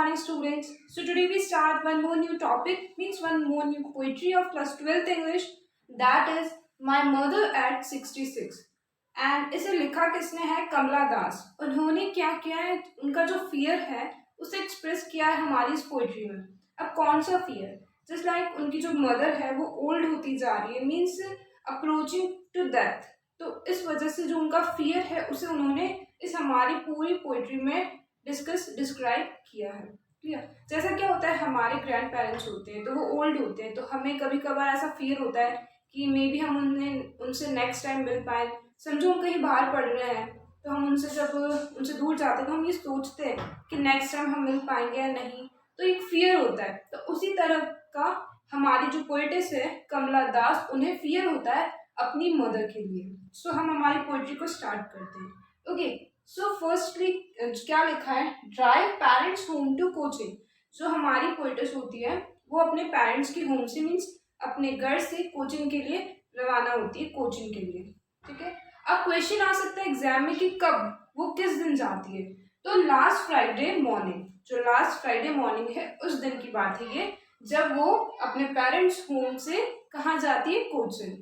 morning, students. So today we start one more new topic, means one more new poetry of class 12th English. That is My Mother at 66. And इसे लिखा किसने है? कमला दास. उन्होंने क्या किया है? उनका जो फियर है उसे एक्सप्रेस किया है हमारी इस पोइट्री में. अब कौन सा फियर? जस्ट लाइक उनकी जो मदर है वो ओल्ड होती जा रही है, मीन्स अप्रोचिंग टू डेथ. तो इस वजह से जो उनका फियर है उसे उन्होंने इस हमारी पूरी पोइट्री में डिस्क्राइब किया है. क्लियर? जैसा क्या होता है, हमारे ग्रैंड पेरेंट्स होते हैं तो वो ओल्ड होते हैं, तो हमें कभी कभार ऐसा फियर होता है कि मे बी हम उनसे नेक्स्ट टाइम मिल पाए. समझो हम कहीं बाहर पढ़ रहे हैं तो हम उनसे जब उनसे दूर जाते हैं तो हम ये सोचते हैं कि नेक्स्ट टाइम हम मिल पाएंगे या नहीं, तो एक फियर होता है. तो उसी तरह का हमारी जो पोएटेस है कमला दास, उन्हें फियर होता है अपनी मदर के लिए. सो हम हमारी पोएट्री को स्टार्ट करते हैं. ओके, सो फर्स्टली क्या लिखा है? Drive parents home to coaching. जो हमारी पोएटेस होती है वो अपने पेरेंट्स की होम से, मीन्स अपने घर से कोचिंग के लिए रवाना होती है, कोचिंग के लिए. ठीक है. अब क्वेश्चन आ सकता है एग्जाम में कि कब, वो किस दिन जाती है. तो लास्ट फ्राइडे मॉर्निंग, जो लास्ट फ्राइडे मॉर्निंग है उस दिन की बात है ये, जब वो अपने पेरेंट्स होम से कहाँ जाती है? कोचिंग.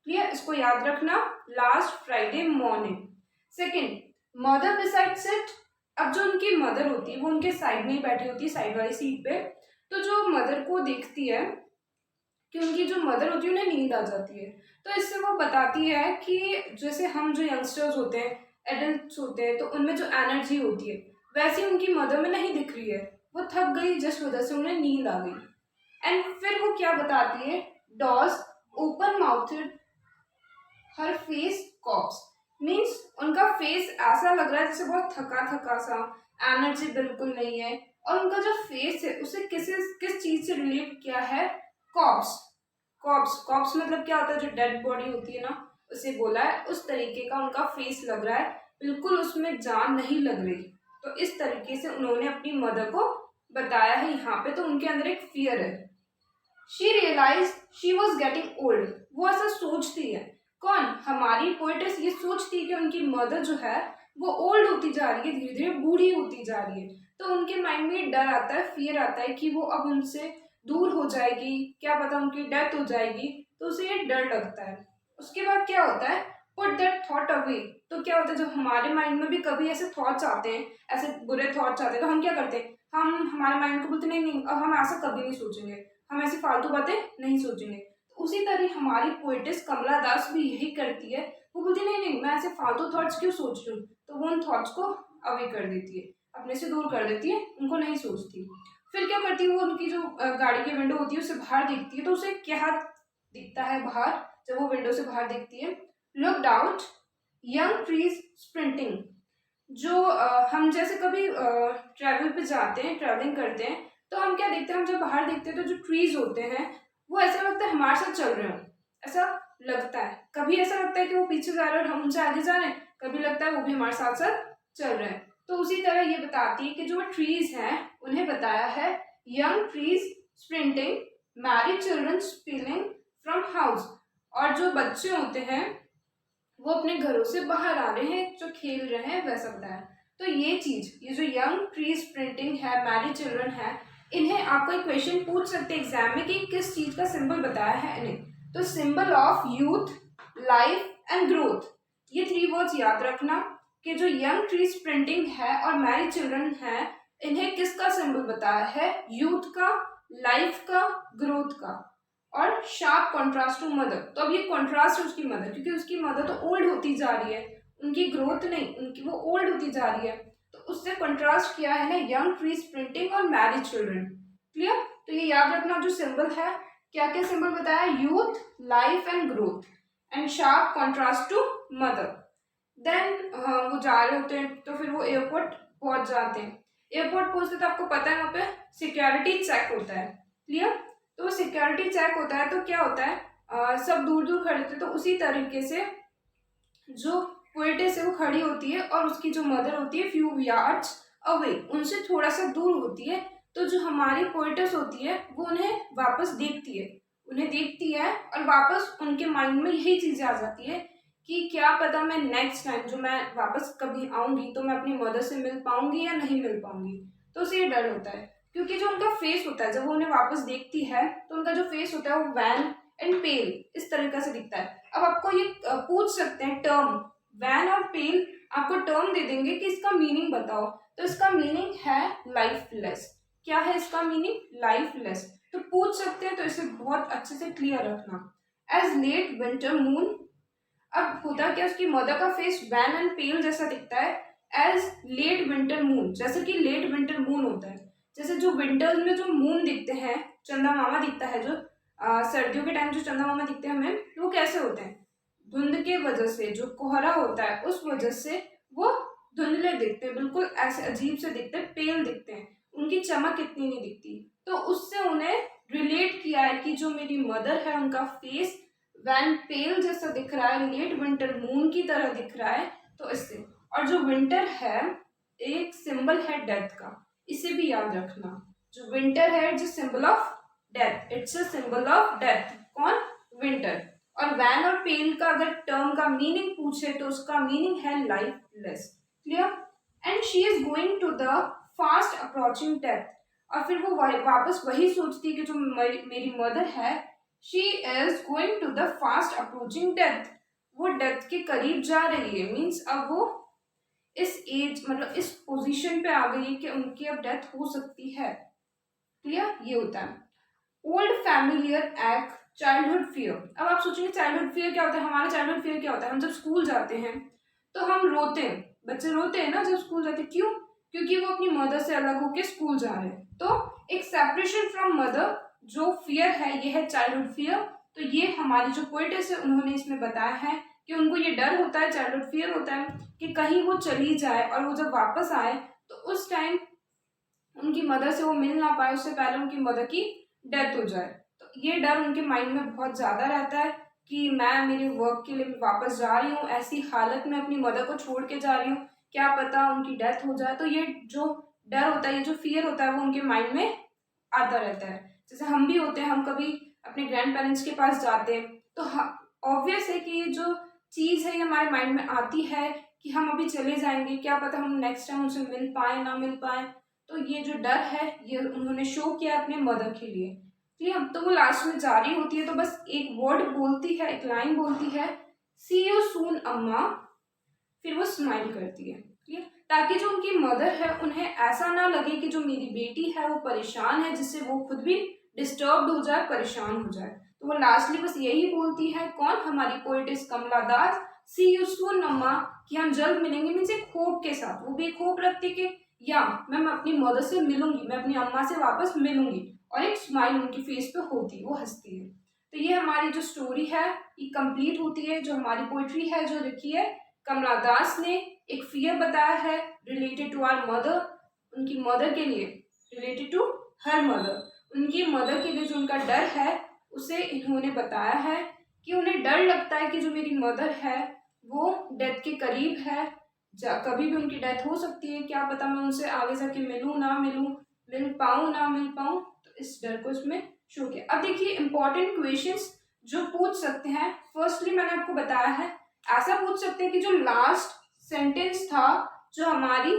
क्लियर? इसको याद रखना, last Friday morning. Second, mother beside sit. अब जो उनकी मदर होती है वो उनके साइड में ही बैठी होती है, साइड वाली सीट पे. तो जो मदर को देखती है कि उनकी जो मदर होती है उन्हें नींद आ जाती है, तो इससे वो बताती है कि जैसे हम जो यंगस्टर्स होते हैं, एडल्ट्स होते हैं, तो उनमें जो एनर्जी होती है वैसी उनकी मदर में नहीं दिख रही है. वो थक गई जिस वजह से उन्हें नींद आ गई. एंड फिर वो क्या बताती है? डॉस ओपन माउथेड हर फेस कॉप्स. मीन्स उनका फेस ऐसा लग रहा है जैसे बहुत थका थका सा, एनर्जी बिल्कुल नहीं है. और उनका जो फेस है उसे किस चीज से रिलेट किया है? कॉप्स. कॉप्स मतलब क्या होता है? जो डेड बॉडी होती है ना, उसे बोला है. उस तरीके का उनका फेस लग रहा है, बिल्कुल उसमें जान नहीं लग रही. तो इस तरीके से उन्होंने अपनी मदर को बताया है यहाँ पे. तो उनके अंदर एक फियर है. She realise she was getting old. वो ऐसा सोचती है. कौन? हमारी पोएटेस ये सोचती है कि उनकी मदर जो है वो ओल्ड होती जा रही है, धीरे धीरे बूढ़ी होती जा रही है. तो उनके माइंड में डर आता है, फियर आता है कि वो अब उनसे दूर हो जाएगी, क्या पता उनकी डेथ हो जाएगी. तो उसे ये डर लगता है. उसके बाद क्या होता है? Put that thought away. तो क्या होता है, जब हमारे माइंड में भी कभी ऐसे थॉट्स आते हैं, ऐसे बुरे थॉट्स आते हैं, तो हम क्या करते हैं? हम हमारे माइंड को बोलते नहीं, अब हम ऐसा कभी नहीं सोचेंगे, हम ऐसी फालतू बातें नहीं सोचेंगे. तो उसी तरह हमारी पोएटिस कमला दास भी यही करती है. वो बोलती नहीं, मैं ऐसे फालतू थॉट्स क्यों सोच रही हूँ. तो वो उन थॉट्स को अवे कर देती है, अपने से दूर कर देती है, उनको नहीं सोचती. फिर क्या करती है? वो उनकी जो गाड़ी की विंडो होती है उससे बाहर देखती है. तो उसे क्या दिखता है बाहर? जब वो विंडो से बाहर देखती है, looked out young trees sprinting. जो हम जैसे कभी ट्रैवल पे जाते हैं, ट्रैवलिंग करते हैं, तो हम क्या देखते हैं? हम जब बाहर देखते हैं तो जो ट्रीज होते हैं वो ऐसा लगता है हमारे साथ चल रहे हो, ऐसा लगता है. कभी ऐसा लगता है कि वो पीछे जा रहे हैं और हम उनसे आगे जा रहे हैं, कभी लगता है वो भी हमारे साथ साथ चल रहे हैं. तो उसी तरह ये बताती है कि जो ट्रीज हैं उन्हें बताया है young trees sprinting, married children spilling from house. और जो बच्चे होते हैं वो अपने घरों से बाहर आ रहे हैं, जो खेल रहे हैं, वैसा बताया. तो ये चीज, ये जो यंग ट्रीज स्प्रिंटिंग है, मैरिड चिल्ड्रन है, इन्हें आपको एक क्वेश्चन पूछ सकते हैं एग्जाम में कि किस चीज का सिंबल बताया है इन्हें. तो symbol of youth, life and growth. ये 3 वर्ड्स याद रखना कि जो यंग ट्री स्प्रिंटिंग है और मैरिड चिल्ड्रन है, इन्हें किसका सिंबल बताया है? यूथ का, लाइफ का, ग्रोथ का. और शार्प कॉन्ट्रास्ट टू मदर. तो अब ये कॉन्ट्रास्ट है उसकी मदर, क्योंकि उसकी मदर तो ओल्ड होती जा रही है, उनकी ग्रोथ नहीं, उनकी वो ओल्ड होती जा रही है. तो उससे कॉन्ट्रास्ट किया है ना यंग ट्री स्प्रिंटिंग और मैरिड चिल्ड्रन. क्लियर? तो ये याद रखना जो सिंबल है, क्या क्या सिंबल बताया? Youth, life and growth, and sharp contrast to mother. देन वो जा रहे होते हैं, तो फिर वो एयरपोर्ट पहुंच जाते हैं. एयरपोर्ट पहुंचते तो आपको पता है वहाँ पे सिक्योरिटी चेक होता है. क्लियर? तो वो सिक्योरिटी चेक होता है, तो क्या होता है, सब दूर दूर खड़े थे. तो उसी तरीके से जो पोएटेस है वो खड़ी होती है और उसकी जो मदर होती है फ्यू यार्ड्स अवे, उनसे थोड़ा सा दूर होती है. तो जो हमारी पोएटेस होती है वो उन्हें वापस देखती है, और वापस उनके माइंड में यही चीजें आ जाती है कि क्या पता मैं नेक्स्ट टाइम जो मैं वापस कभी आऊंगी तो मैं अपनी मदर से मिल पाऊंगी या नहीं मिल पाऊंगी. तो उसे ये डर होता है, क्योंकि जो उनका फेस होता है जब वो उन्हें वापस देखती है तो उनका जो फेस होता है वो वैन एंड पेल इस तरीके से दिखता है। अब आपको ये पूछ सकते हैं टर्म वैन और पेल, आपको टर्म दे देंगे कि इसका मीनिंग बताओ, तो इसका मीनिंग है लाइफलेस। क्या है इसका मीनिंग? लाइफलेस। तो पूछ सकते हैं, तो इसे बहुत अच्छे से क्लियर रखना। एज लेट विंटर मून, अब होता क्या, उसकी मदर का फेस वैन एंड पेल जैसा दिखता है एज लेट विंटर मून, जैसे कि लेट विंटर मून होता है। जैसे जो विंटर्स में जो मून दिखते हैं, चंदा मामा दिखता है, जो सर्दियों के टाइम जो चंदा मामा दिखते हैं हमें, वो कैसे होते हैं? धुंध के वजह से, जो कोहरा होता है उस वजह से वो धुंधले दिखते हैं, बिल्कुल ऐसे अजीब से दिखते हैं, पेल दिखते हैं, उनकी चमक इतनी नहीं दिखती। तो उससे उन्हें रिलेट किया है कि जो मेरी मदर है उनका फेस वैन पेल जैसा दिख रहा है, लेट विंटर मून की तरह दिख रहा है, तो इससे। और जो विंटर है एक सिंबल है डेथ का, इसे भी याद रखना। जो विंटर है it's symbol of death, it's a symbol of death. कौन? विंटर। और वैन और पेल का अगर टर्म का मीनिंग पूछे तो उसका मीनिंग है lifeless. Clear? And she is going to the fast approaching death, और फिर वो वापस वही सोचती है कि जो मेरी मदर है, she is going to the fast approaching death, वो डेथ के करीब जा रही है। मीन्स अब वो इस एज मतलब इस पोजीशन पे आ गई है कि उनकी अब डेथ हो सकती है। क्लियर? ये होता है old familiar act childhood fear. अब आप सोचेंगे चाइल्डहुड फियर क्या होता है? हमारा चाइल्डहुड फियर क्या होता है? हम जब स्कूल जाते हैं तो हम रोते हैं, बच्चे रोते हैं ना जब स्कूल जाते हैं। क्यों? क्योंकि वो अपनी मदर से अलग होकर स्कूल जा रहे हैं। तो एक सेपरेशन फ्रॉम मदर जो फियर है, ये है चाइल्डहुड फियर। तो ये हमारी जो पोएटेस है उन्होंने इसमें बताया है कि उनको ये डर होता है, चाइल्डहुड फियर होता है कि कहीं वो चली जाए और वो जब वापस आए तो उस टाइम उनकी मदर से वो मिल ना पाए, उससे पहले उनकी मदर की डेथ हो जाए। तो ये डर उनके माइंड में बहुत ज़्यादा रहता है कि मैं मेरे वर्क के लिए वापस जा रही हूँ, ऐसी हालत में अपनी मदर को छोड़ के जा रही हूँ, क्या पता उनकी डेथ हो जाए। तो ये जो डर होता है, ये जो फियर होता है, वो उनके माइंड में आता रहता है। जैसे हम भी होते हैं, हम कभी अपने ग्रैंड पेरेंट्स के पास जाते हैं तो ऑब्वियस है कि ये जो चीज़ है ये हमारे माइंड में आती है कि हम अभी चले जाएंगे, क्या पता हम नेक्स्ट टाइम उनसे मिल पाए ना मिल पाए। तो ये जो डर है ये उन्होंने शो किया अपने मदर के लिए। क्लियर? तो वो लास्ट में जा रही होती है तो बस एक वर्ड बोलती है, एक लाइन बोलती है, सी यू सून अम्मा, फिर वो स्माइल करती है। क्लियर? ताकि जो उनकी मदर है उन्हें ऐसा ना लगे कि जो मेरी बेटी है वो परेशान है, जिससे वो खुद भी डिस्टर्ब हो जाए, परेशान हो जाए। तो वो लास्टली बस यही बोलती है, कौन? हमारी poet's Kamala Das, C you soon अम्मा, कि हम जल्द मिलेंगे। मीन्स एक होप के साथ, वो भी एक होप रखती कि या मैं अपनी मदर से मिलूंगी, मैं अपनी अम्मा से वापस मिलूंगी, और एक स्माइल उनकी फेस पे होती है, वो हंसती है। तो ये हमारी जो स्टोरी है ये कंप्लीट होती है। जो हमारी पोइट्री है जो लिखी है कमला दास ने, एक फियर बताया है रिलेटेड टू आवर मदर, उनकी मदर के लिए, रिलेटेड टू हर मदर, उनकी मदर के लिए जो उनका डर है उसे इन्होंने बताया है कि उन्हें डर लगता है कि जो मेरी मदर है वो डेथ के करीब है, कभी भी उनकी डेथ हो सकती है, क्या पता मैं उनसे आगे जाके मिलूं ना मिलूं, मिल पाऊं ना मिल पाऊं। तो इस डर को इसमें शो किया। अब देखिए इंपॉर्टेंट क्वेश्चंस जो पूछ सकते हैं। फर्स्टली मैंने आपको बताया है, ऐसा पूछ सकते हैं कि जो लास्ट सेंटेंस था जो हमारी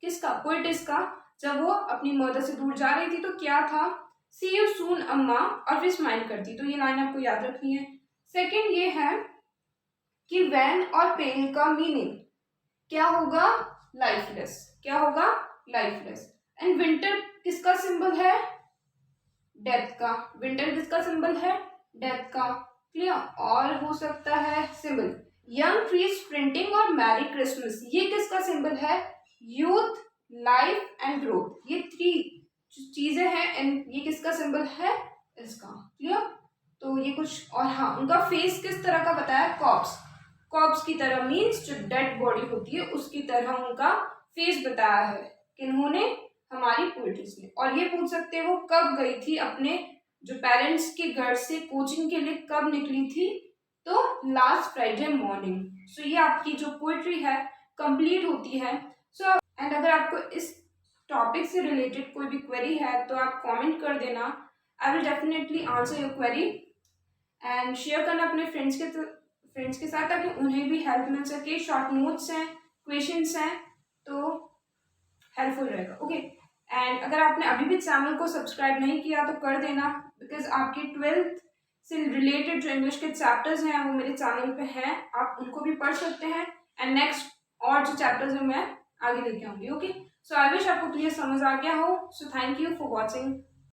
किसका, पोएटिस का, जब वो अपनी मदर से दूर जा रही थी तो क्या था? सी यू सून अम्मा, और फिर स्माइल करती। तो ये लाइन आपको याद रखनी है। सेकंड ये है कि वैन और पेन का मीनिंग क्या होगा? लाइफलेस। क्या होगा? लाइफलेस। एंड विंटर किसका सिंबल है? डेथ का। विंटर किसका सिंबल है? डेथ का। क्लियर? और हो सकता है सिंबल यंग ट्रीज प्रिंटिंग और मैरी क्रिसमस, ये किसका सिंबल है? Youth, life and growth. ये थ्री चीजें हैं एंड ये किसका सिंबल है? इसका। क्लियर? तो ये कुछ, और हाँ उनका फेस किस तरह का बताया? कॉप्स। कॉप्स की तरह मीन्स जो डेड बॉडी होती है उसकी तरह उनका फेस बताया है किन्होंने? हमारी पोएट्स ने। और ये पूछ सकते हैं वो कब गई थी अपने जो पेरेंट्स के घर से कोचिंग के लिए, कब निकली थी? तो लास्ट फ्राइडे मॉर्निंग। सो ये आपकी जो पोएट्री है कंप्लीट होती है। सो एंड अगर आपको इस टॉपिक से रिलेटेड कोई भी क्वेरी है तो आप कमेंट कर देना, I will definitely answer your query. And share करना अपने फ्रेंड्स के साथ ताकि उन्हें भी हेल्प मिल सके। शॉर्ट नोट्स हैं, क्वेश्चंस हैं, तो हेल्पफुल रहेगा। ओके। एंड अगर आपने अभी भी चैनल को सब्सक्राइब नहीं किया तो कर देना, बिकॉज आपकी 12th से रिलेटेड जो इंग्लिश के चैप्टर्स हैं वो मेरे चैनल पे हैं, आप उनको भी पढ़ सकते हैं। एंड नेक्स्ट और जो चैप्टर्स हैं मैं आगे लेके आऊंगी। ओके, सो आई विश आपको क्लियर समझ आ गया हो। So thank you for watching.